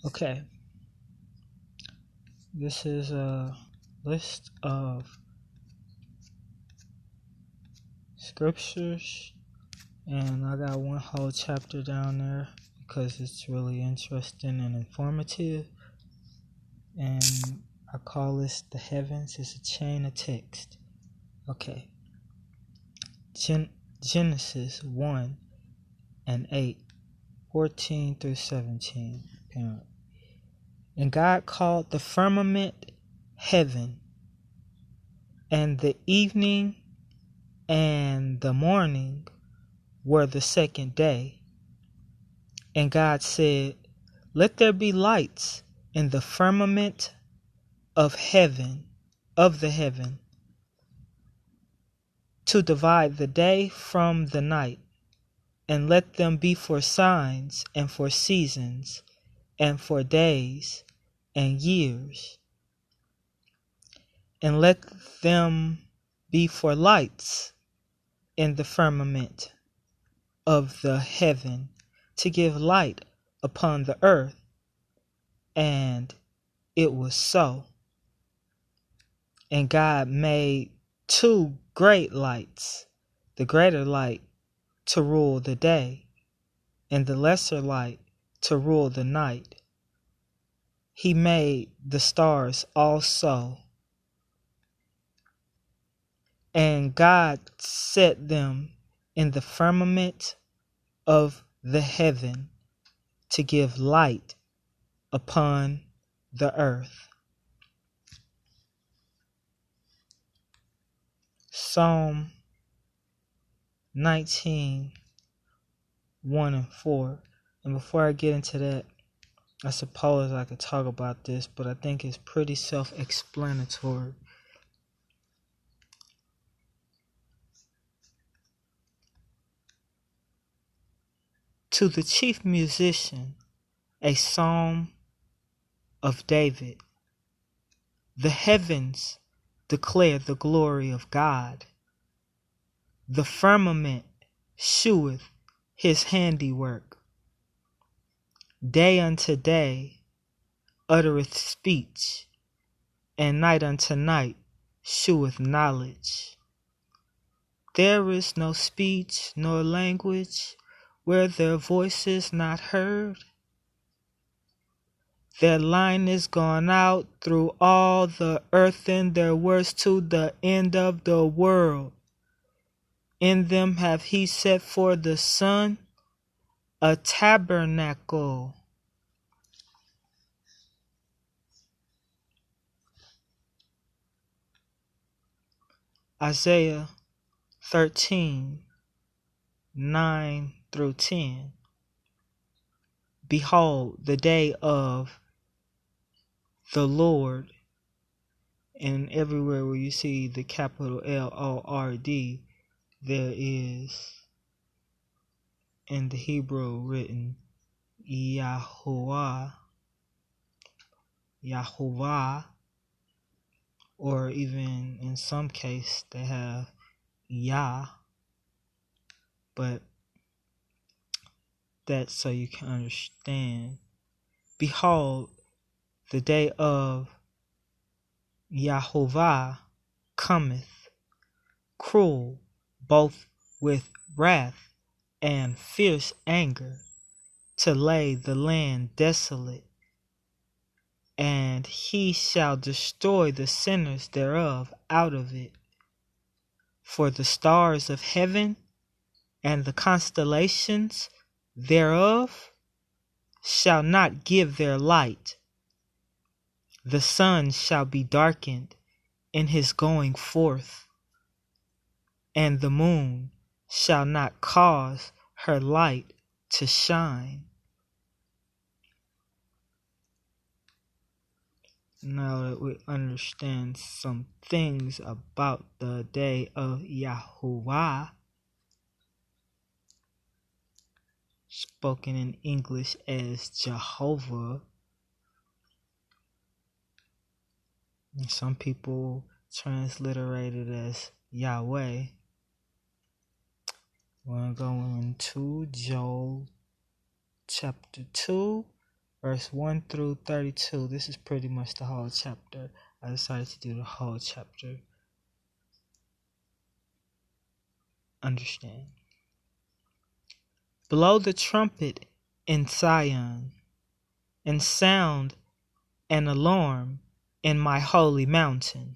Okay, this is a list of scriptures, and I got one whole chapter down there because it's really interesting and informative. And I call this the heavens. It's a chain of text. Okay, Genesis 1 and 8, 14 through 17. Parent. And God called the firmament heaven, and the evening and the morning were the second day. And God said, let there be lights in the firmament of the heaven, to divide the day from the night, and let them be for signs and for seasons and for days and years, and let them be for lights in the firmament of the heaven, to give light upon the earth. And it was so. And God made two great lights, the greater light to rule the day, and the lesser light to rule the night. He made the stars also. And God set them in the firmament of the heaven to give light upon the earth. Psalm 19, 1 and 4. And before I get into that, I suppose I could talk about this, but I think it's pretty self-explanatory. To the chief musician, a psalm of David. The heavens declare the glory of God. The firmament sheweth his handiwork. Day unto day uttereth speech, and night unto night sheweth knowledge. There is no speech nor language where their voice is not heard. Their line is gone out through all the earth, and their words to the end of the world. In them hath he set for the sun a tabernacle. Isaiah 13, 9 through 10. Behold, the day of the Lord, and everywhere where you see the capital L-O-R-D, there is in the Hebrew written Yahuwah, or even in some case they have Yah, but that's so you can understand. Behold, the day of Yahuwah cometh, cruel, both with wrath and fierce anger, to lay the land desolate. And he shall destroy the sinners thereof out of it. For the stars of heaven and the constellations thereof shall not give their light. The sun shall be darkened in his going forth, and the moon shall not cause her light to shine. Now that we understand some things about the day of Yahuwah, spoken in English as Jehovah, and some people transliterate it as Yahweh. We're going to Joel chapter 2, verse 1 through 32. This is pretty much the whole chapter. I decided to do the whole chapter. Understand. Blow the trumpet in Zion, and sound an alarm in my holy mountain.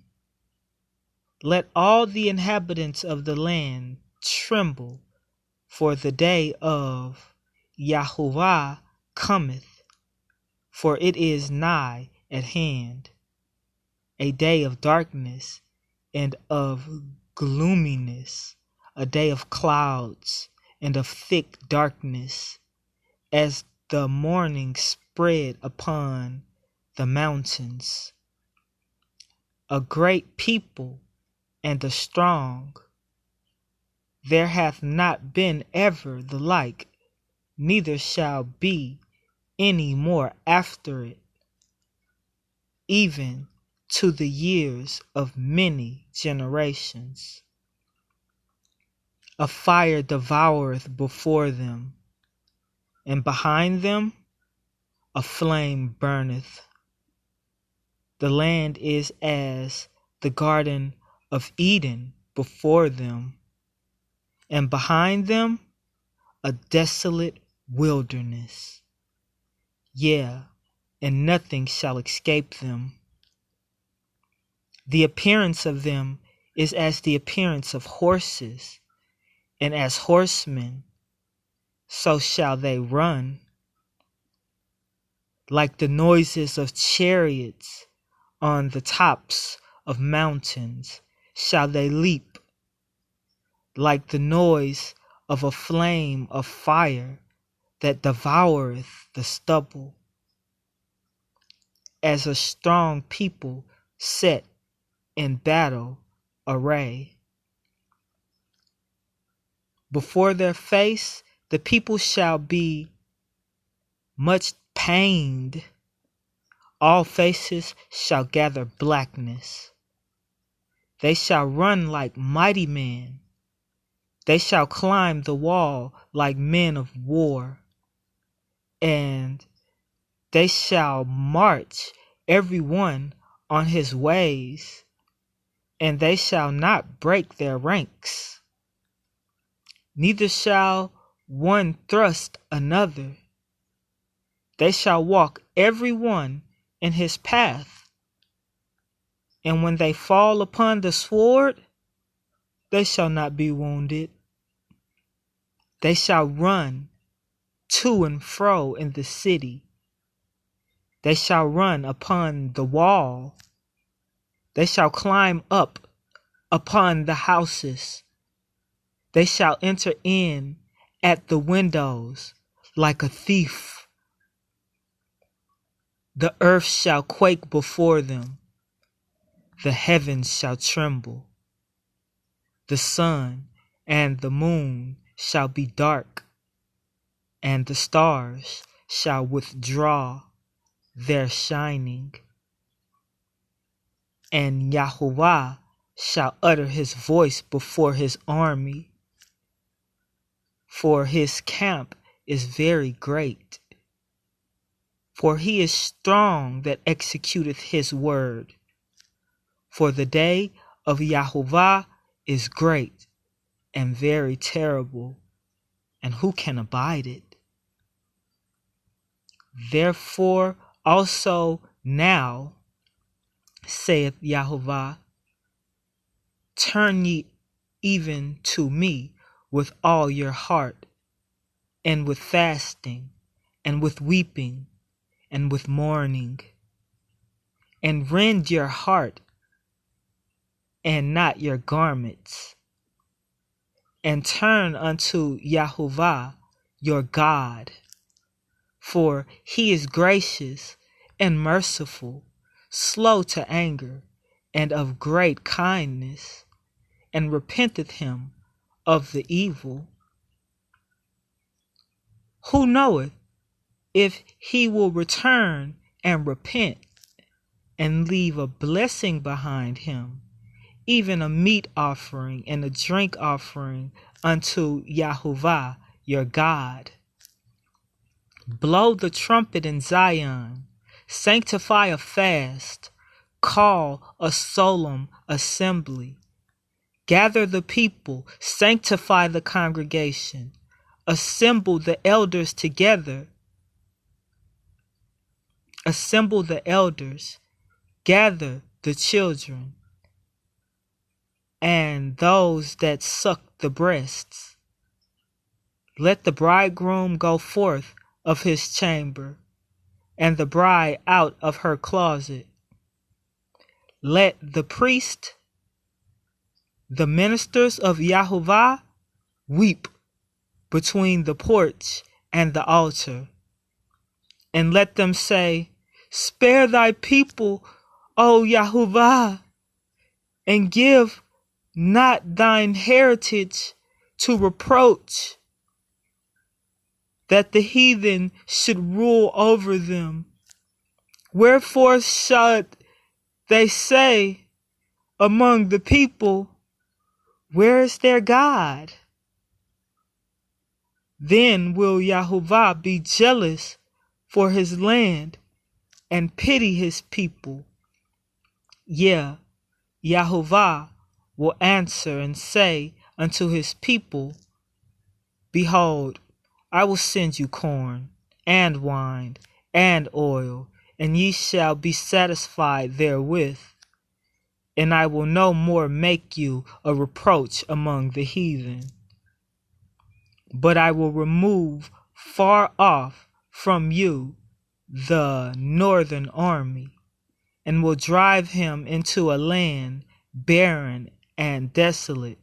Let all the inhabitants of the land tremble, for the day of YHVH cometh, for it is nigh at hand, a day of darkness and of gloominess, a day of clouds and of thick darkness, as the morning spread upon the mountains. A great people and a strong, there hath not been ever the like, neither shall be any more after it, even to the years of many generations. A fire devoureth before them, and behind them a flame burneth. The land is as the garden of Eden before them, and behind them a desolate wilderness. Yeah, and nothing shall escape them. The appearance of them is as the appearance of horses, and as horsemen, so shall they run. Like the noises of chariots on the tops of mountains shall they leap, like the noise of a flame of fire that devoureth the stubble, as a strong people set in battle array. Before their face the people shall be much pained, all faces shall gather blackness. They shall run like mighty men, they shall climb the wall like men of war, and they shall march every one on his ways, and they shall not break their ranks. Neither shall one thrust another. They shall walk every one in his path, and when they fall upon the sword, they shall not be wounded. They shall run to and fro in the city. They shall run upon the wall. They shall climb up upon the houses. They shall enter in at the windows like a thief. The earth shall quake before them. The heavens shall tremble. The sun and the moon shall be dark, and the stars shall withdraw their shining. And YHVH shall utter his voice before his army, for his camp is very great. For he is strong that executeth his word. For the day of YHVH is great and very terrible, and who can abide it? Therefore also now, saith YHVH, turn ye even to me with all your heart, and with fasting, and with weeping, and with mourning, and rend your heart and not your garments, and turn unto YHVH your God, for he is gracious and merciful, slow to anger, and of great kindness, and repenteth him of the evil. Who knoweth if he will return and repent, and leave a blessing behind him, even a meat offering and a drink offering unto YHVH your God? Blow the trumpet in Zion, sanctify a fast, call a solemn assembly. Gather the people, sanctify the congregation, assemble the elders together. Assemble the elders, gather the children, and those that suck the breasts. Let the bridegroom go forth of his chamber, and the bride out of her closet. Let the priest, the ministers of YHVH, weep between the porch and the altar, and let them say, Spare thy people, O YHVH, and give not thine heritage to reproach, that the heathen should rule over them. Wherefore should they say among the people, Where is their God? Then will YHVH be jealous for his land and pity his people. Yeah, YHVH will answer and say unto his people, Behold, I will send you corn, and wine, and oil, and ye shall be satisfied therewith. And I will no more make you a reproach among the heathen. But I will remove far off from you the northern army, and will drive him into a land barren and desolate,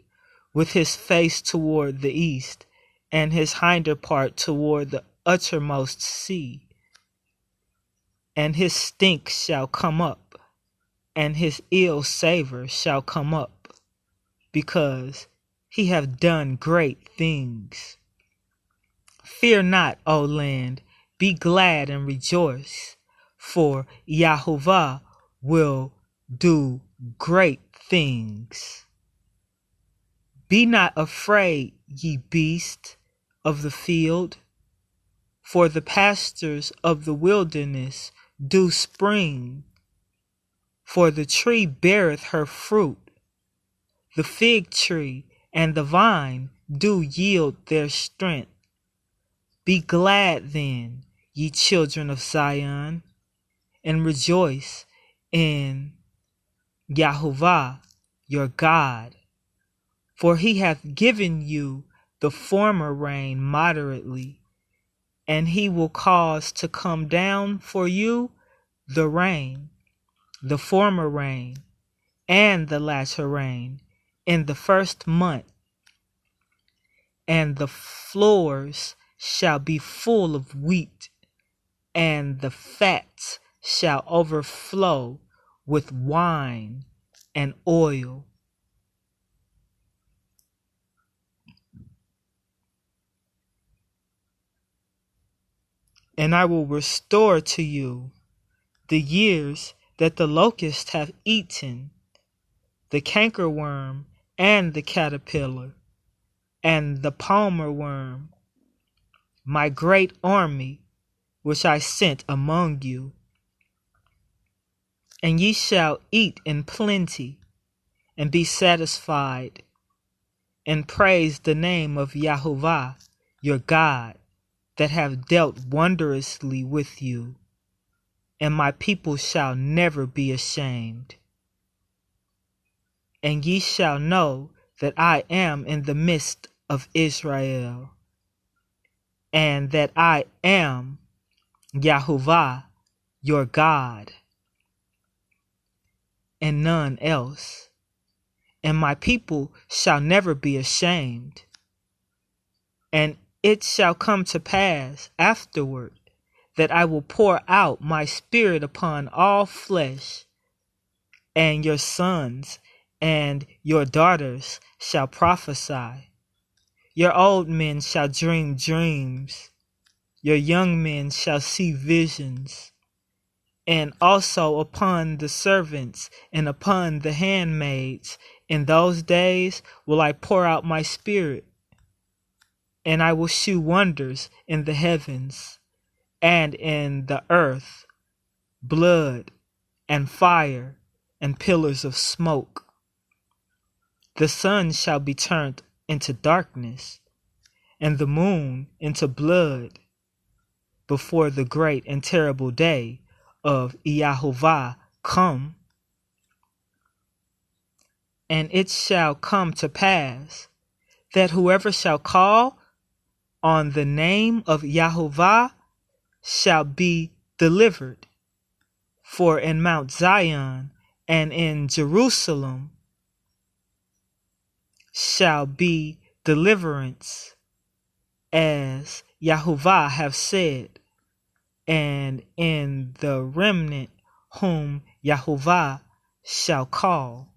with his face toward the east, and his hinder part toward the uttermost sea. And his stink shall come up, and his ill savor shall come up, because he have done great things. Fear not, O land, be glad and rejoice, for YHVH will do great things. Be not afraid, ye beasts of the field, for the pastures of the wilderness do spring, for the tree beareth her fruit, the fig tree and the vine do yield their strength. Be glad then, ye children of Zion, and rejoice in YHVH your God, for he hath given you the former rain moderately, and he will cause to come down for you the rain, the former rain, and the latter rain, in the first month. And the floors shall be full of wheat, and the fats shall overflow with wine and oil. And I will restore to you the years that the locust hath eaten, the cankerworm and the caterpillar, and the palmer worm, my great army which I sent among you. And ye shall eat in plenty, and be satisfied, and praise the name of YHVH your God, that have dealt wondrously with you. And my people shall never be ashamed. And ye shall know that I am in the midst of Israel, and that I am YHVH your God, and none else. And my people shall never be ashamed. And it shall come to pass afterward that I will pour out my spirit upon all flesh, and your sons and your daughters shall prophesy. Your old men shall dream dreams, your young men shall see visions. And also upon the servants and upon the handmaids in those days will I pour out my spirit, and I will shew wonders in the heavens and in the earth blood and fire and pillars of smoke. The sun shall be turned into darkness, and the moon into blood, before the great and terrible day of YHVH come. And it shall come to pass that whoever shall call on the name of YHVH shall be delivered. For in Mount Zion and in Jerusalem shall be deliverance, as YHVH have said, and in the remnant whom YHVH shall call.